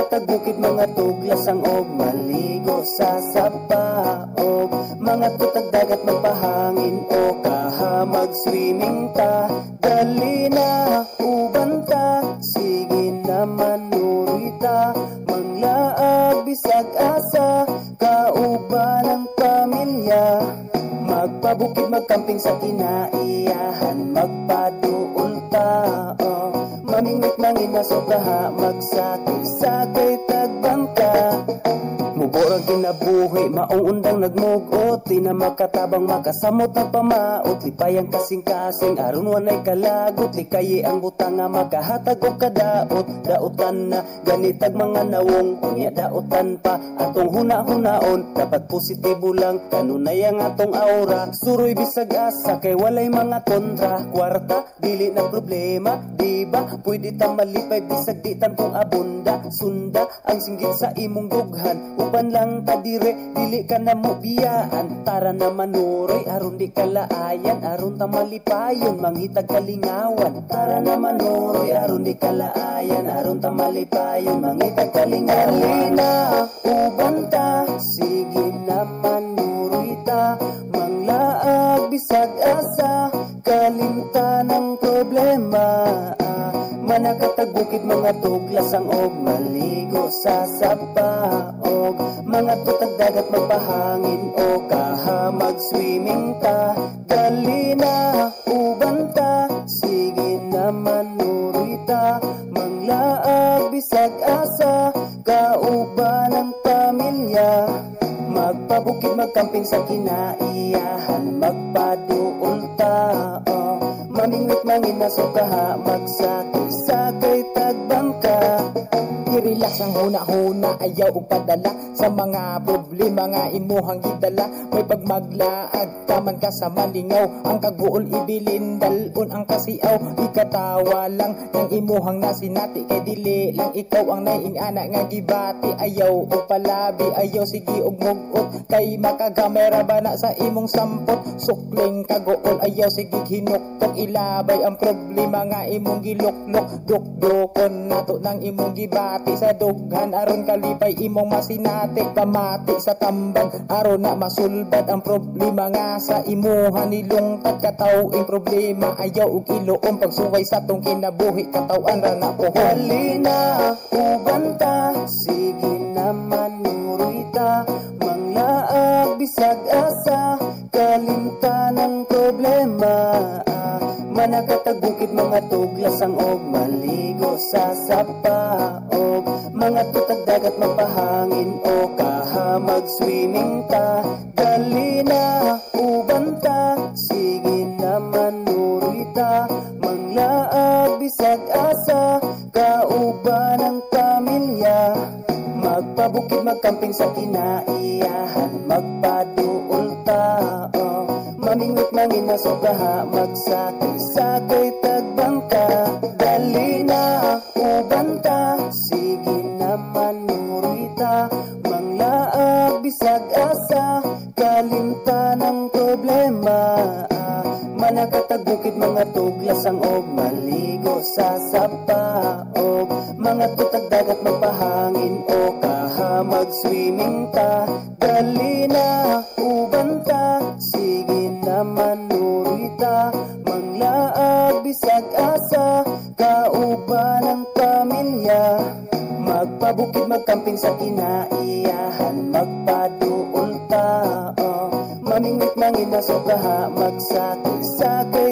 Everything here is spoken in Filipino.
katagukid mga tuglasang og maligo sa sapa og mga tutag dagat magpahangin o kaha mag-swimming ta. Dali na uban ta, sige naman nurita, manglaag bisag asa kauban ng pamilya. Magpabukid magkamping sa kinaiyahan, magpaduol ta mamingwit mangina so kaha magsakay-sakay tagbangka. Muborang kinabuhi, maong undang nagmugot, di na makatabang makasamot na pamaot, lipayang kasing-kasing, aron wanay kalagot, likayi ang butang nga makahatag o kadaot, daotan na ganitag mga nawong, unya daotan pa, atong huna-hunaon, dapat positibo lang, kanunay ang atong aura, suroy bisag asa, kay walay mga kontra, kwarta, dili na problema, diba, pwede ta malipay bisag di tantong abunda, sunda, ang singgit sa imong dughan, uban lang ta dire, dili ka na mo biyaan, tara na manuroy, aron di kalaayan, aron ta malipayon, manghitag kalingawan, tara na manuroy, aron di kalaayan, aron ta malipayon, manghitag kalingawan. Na uban ta, sige na manuroy ta, manglaag bisag asa, kalimta ng problema. Manakatagukid mga tuglasang og maligo sa sapa og mga tutag dagat magpahangin o kaha mag-swimming ta. Dali na uban ta, sige naman nurita, manglaag bisag asa kauban ng pamilya. Magpabukid magkamping sa kinaiyahan, magpaduol ta mamingwit mangina so kaha magsakay-sakay tagbangka. I-relax ang huna-huna, ayaw og padala sa mga problema nga imuhang gidala. May pagmaglaag taman ka sa malingaw, ang kaguol ibilin dalon ang kasiaw. Ikatawa lang ng imuhang nasinati, kay dili lang ikaw ang naiingana nga gibati. Ayaw og palabi, ayaw sige og mugot, kay makagamera ba na sa imong sampot. Sukling kaguol, ayaw sige hinuktok, ilabay ang problema nga imong giluklok. Dukdukon nato ng imong gibati sa dughan, aron kalipay imong masinati. Pamati sa tambag, aron na masulbad ang problema nga sa imuha nilungtad. Katawing problema, ayaw og iluom, pagsukay sa tong kinabuhi, katawan ra na pohon. Dali na uban ta, sige naman nuroy ta, manglaag bisag asa, kalimta ng problema. Manakatagukid mga tuglasang og maligo sa sapa og mga tutag dagat magpahangin o kaha mag-swimming ta. Dali na uban ta, sige naman nurita, manglaag bisag asa kauban ng pamilya. Magpabukid magkamping sa kinaiyahan, magpaduol ta mamingwit mangina so kaha magsakay-sakay tagbangka. Dali na uban ta, sige naman nurita, manglaag bisag asa kalimta ng problema. Manakatagukid mga tuglasang og maligo sa sapa og mga tutag dagat magpahangin o kaha mag-swimming ta. Dali na uban ta, sige naman nurita, manglaag bisag asa kauban ng pamilya. Magpabukid magkamping sa kinaiyahan, magpaduol ta mamingwit mangina so kaha magsakay-sakay